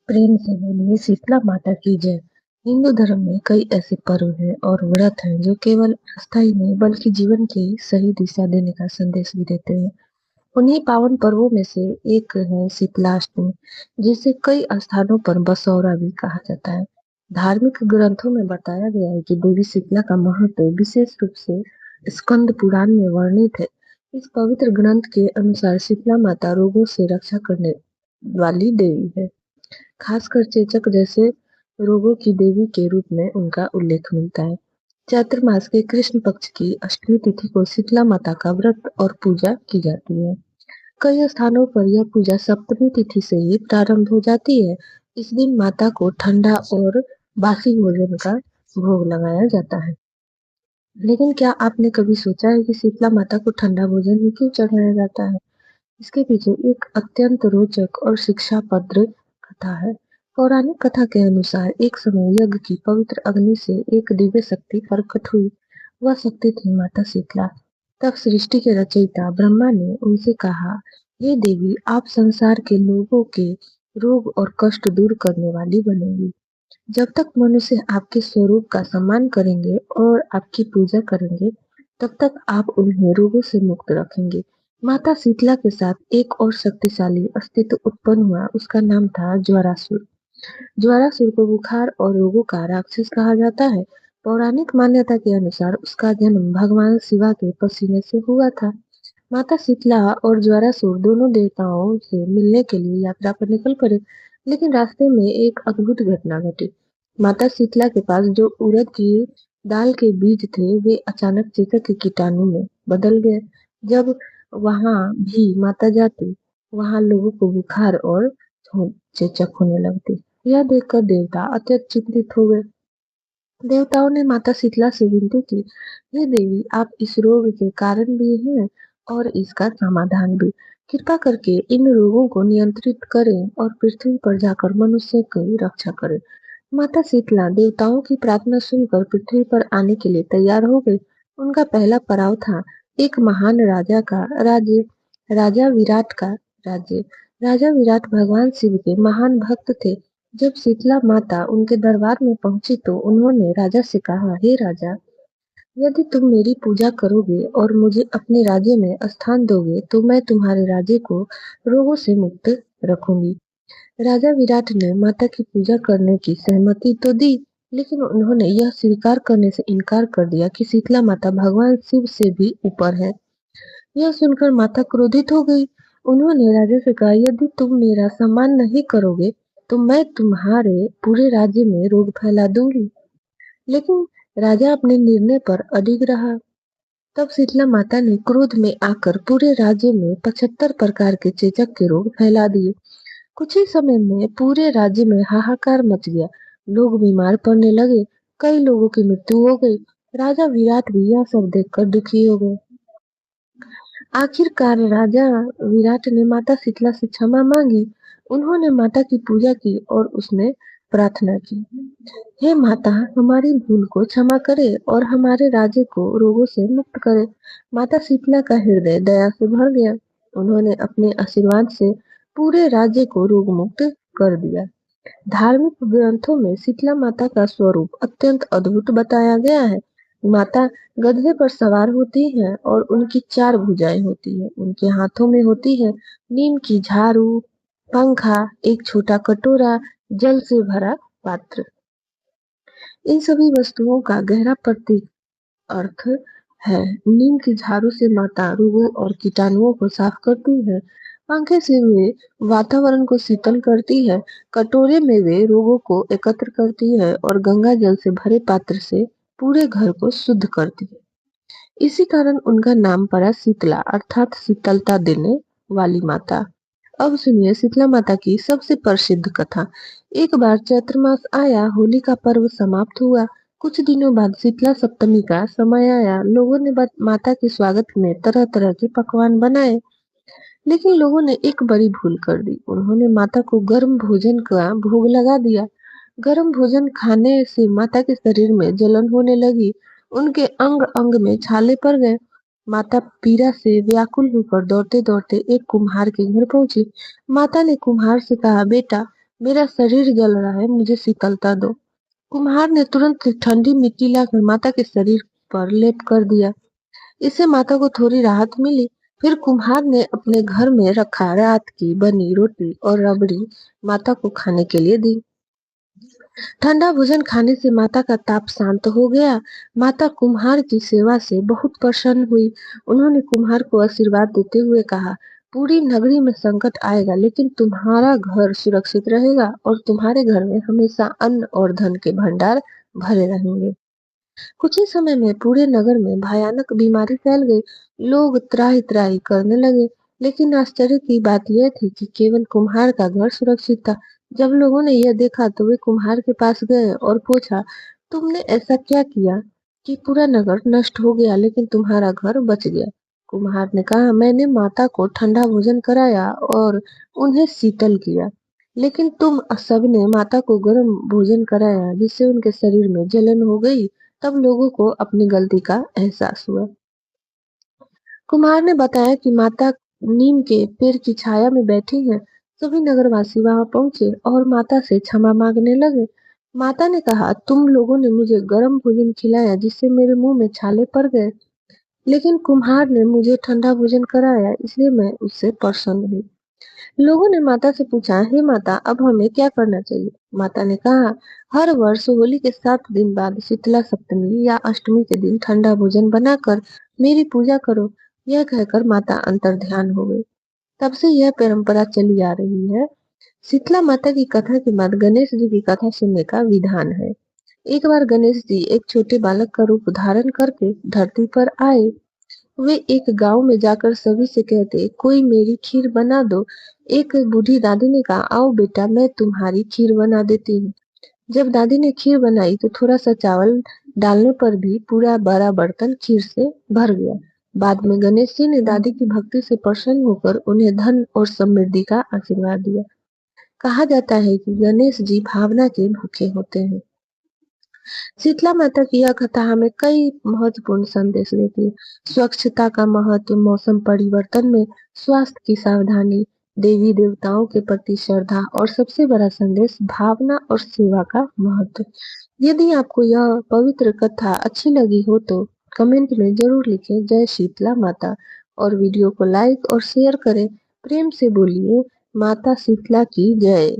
प्रेम से बोलिए शीतला माता की जय। हिंदू धर्म में कई ऐसे पर्व हैं और व्रत हैं जो केवल आस्था ही नहीं बल्कि जीवन की सही दिशा देने का संदेश भी देते हैं। उन्हीं पावन पर्वों में से एक है शीतलाष्टमी, जिसे कई स्थानों पर बसौरा भी कहा जाता है। धार्मिक ग्रंथों में बताया गया है कि देवी शीतला का महत्व विशेष रूप से स्कंद पुराण में वर्णित है। इस पवित्र ग्रंथ के अनुसार शीतला माता रोगों से रक्षा करने वाली देवी है। खासकर चेचक जैसे रोगों की देवी के रूप में उनका उल्लेख मिलता है। चैत्र मास के कृष्ण पक्ष की अष्टमी तिथि को शीतला माता का व्रत और पूजा की जाती है। कई स्थानों पर यह पूजा सप्तमी तिथि से ही प्रारंभ हो जाती है। इस दिन माता को ठंडा और बासी भोजन का भोग लगाया जाता है। लेकिन क्या आपने कभी सोचा है कि शीतला माता को ठंडा भोजन ही क्यों चढ़ाया जाता है? इसके पीछे एक अत्यंत रोचक और शिक्षाप्रद कथा है। पौराणिक कथा के अनुसार एक समय यज्ञ की पवित्र अग्नि से एक दिव्य शक्ति प्रकट हुई। वह शक्ति थी माता शीतला। तब सृष्टि के रचयिता ब्रह्मा ने उनसे कहा, हे देवी, आप संसार के लोगों के रोग और कष्ट दूर करने वाली बनेंगी। जब तक मनुष्य आपके स्वरूप का सम्मान करेंगे और आपकी पूजा करेंगे, तब तक आप उन्हें रोगों से मुक्त रखेंगे। माता शीतला के साथ एक और शक्तिशाली अस्तित्व उत्पन्न हुआ। उसका नाम था ज्वारासुर। ज्वारासुर को बुखार और रोगों का राक्षस कहा जाता है। पौराणिक मान्यता के अनुसार उसका जन्म भगवान शिवा के पसीने से हुआ था। माता शीतला और ज्वारासुर दोनों देवताओं से मिलने के लिए यात्रा पर निकल पड़े, लेकिन रास्ते में एक अद्भुत घटना घटी। माता शीतला के पास जो उड़द की दाल के बीज थे, वे अचानक चेचक के कीटाणु में बदल गए। जब वहां भी माता जाती, वहां लोगों को बुखार और चेचक होने लगती। यह देखकर देवता अत्यंत चिंतित हो गए। देवताओं ने माता शीतला से विनती की, हे देवी, आप इस रोग के कारण भी हैं और इसका समाधान भी। कृपा करके इन रोगों को नियंत्रित करें और पृथ्वी पर जाकर मनुष्य की रक्षा करें। माता शीतला देवताओं की प्रार्थना सुनकर पृथ्वी पर आने के लिए तैयार हो गई। उनका पहला पड़ाव था एक महान राजा का राज्य, राजा विराट का राज्य। राजा विराट भगवान शिव के महान भक्त थे। जब शीतला माता उनके दरबार में पहुंची तो उन्होंने राजा से कहा, हे राजा, यदि तुम मेरी पूजा करोगे और मुझे अपने राज्य में स्थान दोगे तो मैं तुम्हारे राज्य को रोगों से मुक्त रखूंगी। राजा विराट ने माता की पूजा करने की सहमति तो दी, लेकिन उन्होंने यह स्वीकार करने से इनकार कर दिया कि शीतला माता भगवान शिव से भी ऊपर है। यह सुनकर माता क्रोधित हो गई। उन्होंने राजा से कहा, यदि तुम मेरा सम्मान नहीं करोगे तो मैं तुम्हारे पूरे राज्य में रोग फैला दूंगी। लेकिन राजा अपने निर्णय पर अडिग रहा। तब शीतला माता ने क्रोध में आकर पूरे राज्य में 75 प्रकार के चेचक के रोग फैला दिए। कुछ ही समय में पूरे राज्य में हाहाकार मच गया। लोग बीमार पड़ने लगे। कई लोगों की मृत्यु हो गई। राजा विराट भी यह सब देखकर दुखी हो गए। आखिरकार राजा विराट ने माता शीतला से क्षमा मांगी। उन्होंने माता की पूजा की और उसने प्रार्थना की, हे माता, हमारी भूल को क्षमा करे और हमारे राज्य को रोगों से मुक्त करे। माता शीतला का हृदय दया से भर गया। उन्होंने अपने आशीर्वाद से पूरे राज्य को रोग मुक्त कर दिया। धार्मिक ग्रंथों में शीतला माता का स्वरूप अत्यंत अद्भुत बताया गया है। माता गधे पर सवार होती है और उनकी 4 भुजाएं होती है। उनके हाथों में होती है नीम की झाड़ू, पंखा, एक छोटा कटोरा, जल से भरा पात्र। इन सभी वस्तुओं का गहरा प्रतीक अर्थ है। नीम की झाड़ू से माता रोगों और कीटाणुओं को साफ करती है। पंखे से वे वातावरण को शीतल करती है। कटोरे में वे रोगों को एकत्र करती है और गंगा जल से भरे पात्र से पूरे घर को शुद्ध करती है। इसी कारण उनका नाम पड़ा शीतला, अर्थात शीतलता देने वाली माता। अब सुनिए शीतला माता की सबसे प्रसिद्ध कथा। एक बार चैत्र मास आया, होली का पर्व समाप्त हुआ। कुछ दिनों बाद शीतला सप्तमी का समय आया। लोगों ने माता के स्वागत में तरह तरह के पकवान बनाए, लेकिन लोगों ने एक बड़ी भूल कर दी। उन्होंने माता को गर्म भोजन का भोग लगा दिया। गर्म भोजन खाने से माता के शरीर में जलन होने लगी। उनके अंग अंग में छाले पड़ गए। माता पीड़ा से व्याकुल होकर दौड़ते दौड़ते एक कुम्हार के घर पहुंची। माता ने कुम्हार से कहा, बेटा, मेरा शरीर जल रहा है, मुझे शीतलता दो। कुम्हार ने तुरंत ठंडी मिट्टी लाकर माता के शरीर पर लेप कर दिया। इससे माता को थोड़ी राहत मिली। फिर कुम्हार ने अपने घर में रखा रात की बनी रोटी और रबड़ी माता को खाने के लिए दी। ठंडा भोजन खाने से माता का ताप शांत हो गया। माता कुम्हार की सेवा से बहुत प्रसन्न हुई। उन्होंने कुम्हार को आशीर्वाद देते हुए कहा, पूरी नगरी में संकट आएगा लेकिन तुम्हारा घर सुरक्षित रहेगा और तुम्हारे घर में हमेशा अन्न और धन के भंडार भरे रहेंगे। कुछ ही समय में पूरे नगर में भयानक बीमारी फैल गई। लोग त्राहि त्राहि करने लगे। लेकिन आश्चर्य की बात यह थी कि केवल कुम्हार का घर सुरक्षित था। जब लोगों ने यह देखा तो वे कुम्हार के पास गए और पूछा, तुमने ऐसा क्या किया कि पूरा नगर नष्ट हो गया लेकिन तुम्हारा घर बच गया? कुम्हार ने कहा, मैंने माता को ठंडा भोजन कराया और उन्हें शीतल किया, लेकिन तुम सबने माता को गर्म भोजन कराया जिससे उनके शरीर में जलन हो गई। तब लोगों को अपनी गलती का एहसास हुआ। कुमार ने बताया कि माता नीम के पेड़ की छाया में बैठी हैं। सभी नगरवासी वहां पहुंचे और माता से क्षमा मांगने लगे। माता ने कहा, तुम लोगों ने मुझे गर्म भोजन खिलाया जिससे मेरे मुंह में छाले पड़ गए, लेकिन कुम्हार ने मुझे ठंडा भोजन कराया इसलिए मैं उससे प्रसन्न हुई। लोगों ने माता से पूछा, हे माता, अब हमें क्या करना चाहिए? माता ने कहा, हर वर्ष होली के 7 दिन बाद शीतला सप्तमी या अष्टमी के दिन ठंडा भोजन बनाकर मेरी पूजा करो। यह कहकर माता अंतर्ध्यान हो गई। तब से यह परंपरा चली आ रही है। शीतला माता की कथा के बाद गणेश जी की कथा सुनने का विधान है। एक बार गणेश जी एक छोटे बालक का रूप धारण करके धरती पर आए। वे एक गांव में जाकर सभी से कहते, कोई मेरी खीर बना दो। एक बूढ़ी दादी ने कहा, आओ बेटा, मैं तुम्हारी खीर बना देती हूँ। जब दादी ने खीर बनाई तो थोड़ा सा चावल डालने पर भी पूरा बड़ा बर्तन खीर से भर गया। बाद में गणेश जी ने दादी की भक्ति से प्रसन्न होकर उन्हें धन और समृद्धि का आशीर्वाद दिया। कहा जाता है कि गणेश जी भावना के भूखे होते हैं। शीतला माता की यह कथा हमें कई महत्वपूर्ण संदेश देती है। स्वच्छता का महत्व, मौसम परिवर्तन में स्वास्थ्य की सावधानी, देवी देवताओं के प्रति श्रद्धा और सबसे बड़ा संदेश भावना और सेवा का महत्व। यदि आपको यह पवित्र कथा अच्छी लगी हो तो कमेंट में जरूर लिखें, जय शीतला माता, और वीडियो को लाइक और शेयर करें। प्रेम से बोलिए, माता शीतला की जय।